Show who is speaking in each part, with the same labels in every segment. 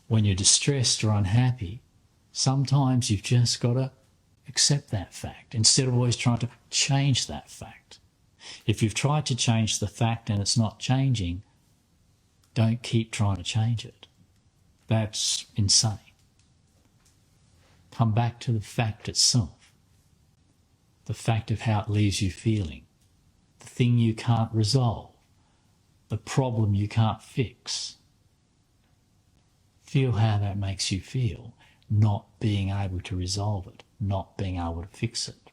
Speaker 1: when you're distressed or unhappy, sometimes you've just got to accept that fact instead of always trying to change that fact. If you've tried to change the fact and it's not changing, don't keep trying to change it. That's insane. Come back to the fact itself, the fact of how it leaves you feeling, the thing you can't resolve, the problem you can't fix. Feel how that makes you feel, not being able to resolve it, not being able to fix it.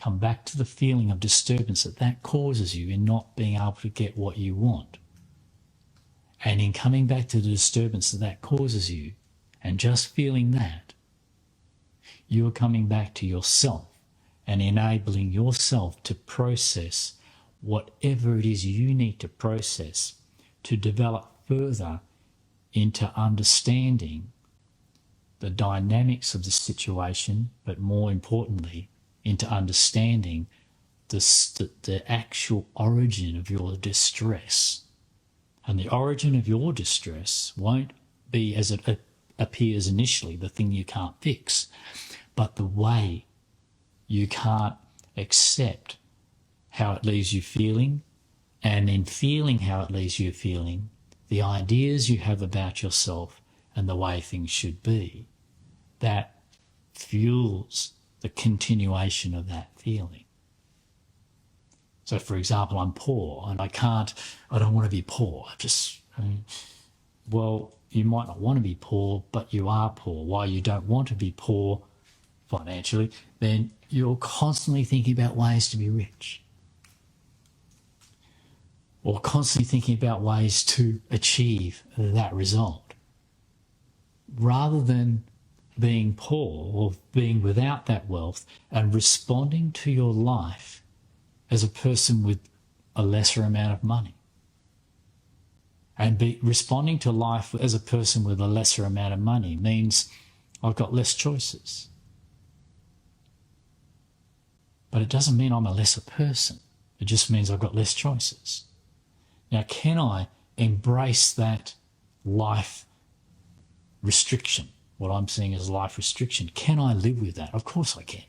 Speaker 1: Come back to the feeling of disturbance that causes you in not being able to get what you want. And in coming back to the disturbance that causes you and just feeling that, you are coming back to yourself and enabling yourself to process whatever it is you need to process to develop further into understanding the dynamics of the situation, but more importantly, into understanding the actual origin of your distress. And the origin of your distress won't be as it appears initially, the thing you can't fix, but the way you can't accept how it leaves you feeling, and in feeling how it leaves you feeling, the ideas you have about yourself and the way things should be, that fuels the continuation of that feeling. So, for example, I'm poor and I don't want to be poor. Well, you might not want to be poor, but you are poor. Why you don't want to be poor financially, then you're constantly thinking about ways to be rich, or constantly thinking about ways to achieve that result, rather than being poor or being without that wealth and responding to your life as a person with a lesser amount of money. And responding to life as a person with a lesser amount of money means I've got less choices. But it doesn't mean I'm a lesser person. It just means I've got less choices. Now, can I embrace that life restriction? What I'm seeing as life restriction. Can I live with that? Of course I can.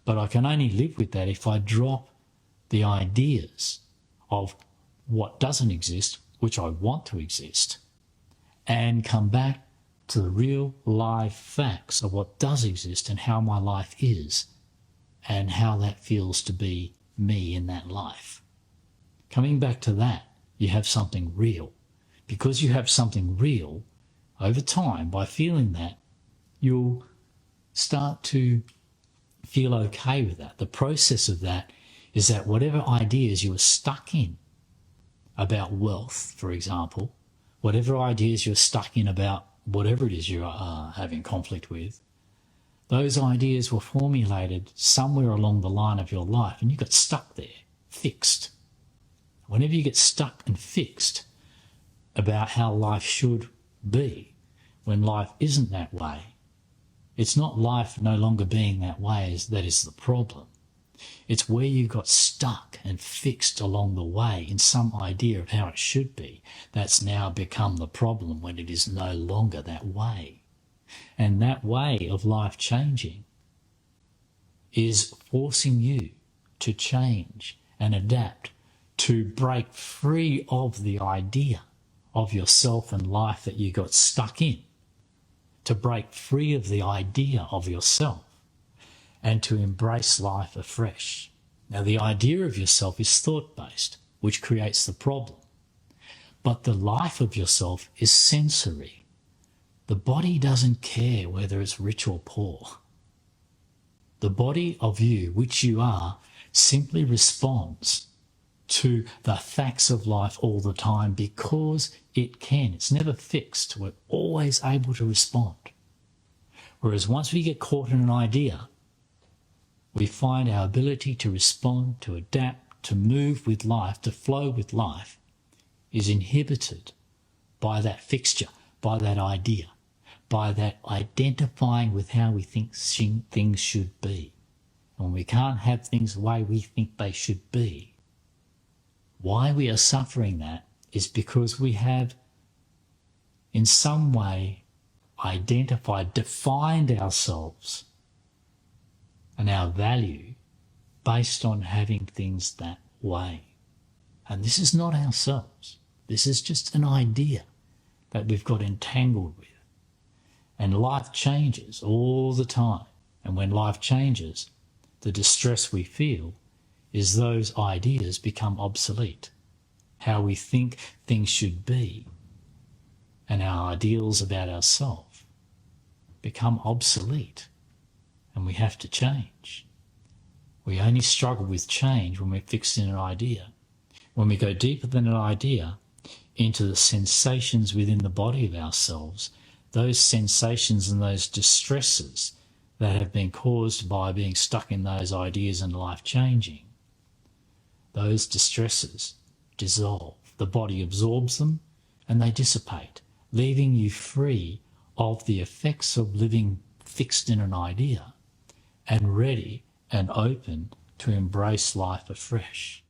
Speaker 1: But I can only live with that if I drop the ideas of what doesn't exist, which I want to exist, and come back to the real live facts of what does exist and how my life is and how that feels to be me in that life. Coming back to that, you have something real. Because you have something real, over time, by feeling that, you'll start to feel okay with that. The process of that is that whatever ideas you were stuck in about wealth, for example, whatever ideas you're stuck in about whatever it is you are having conflict with, those ideas were formulated somewhere along the line of your life and you got stuck there, fixed. Whenever you get stuck and fixed about how life should be, when life isn't that way, it's not life no longer being that way that is the problem. It's where you got stuck and fixed along the way in some idea of how it should be that's now become the problem when it is no longer that way. And that way of life changing is forcing you to change and adapt, to break free of the idea of yourself and life that you got stuck in, to break free of the idea of yourself and to embrace life afresh. Now, the idea of yourself is thought-based, which creates the problem. But the life of yourself is sensory. The body doesn't care whether it's rich or poor. The body of you, which you are, simply responds to the facts of life all the time because it can. It's never fixed. We're always able to respond. Whereas once we get caught in an idea, we find our ability to respond, to adapt, to move with life, to flow with life, is inhibited by that fixture, by that idea, by that identifying with how we think things should be. And when we can't have things the way we think they should be, why we are suffering that is because we have, in some way identified, defined ourselves and our value based on having things that way. And this is not ourselves. This is just an idea that we've got entangled with. And life changes all the time. And when life changes, the distress we feel is those ideas become obsolete. How we think things should be and our ideals about ourselves become obsolete, and we have to change. We only struggle with change when we're fixed in an idea. When we go deeper than an idea into the sensations within the body of ourselves, those sensations and those distresses that have been caused by being stuck in those ideas and life changing, those distresses dissolve. The body absorbs them and they dissipate, leaving you free of the effects of living fixed in an idea and ready and open to embrace life afresh.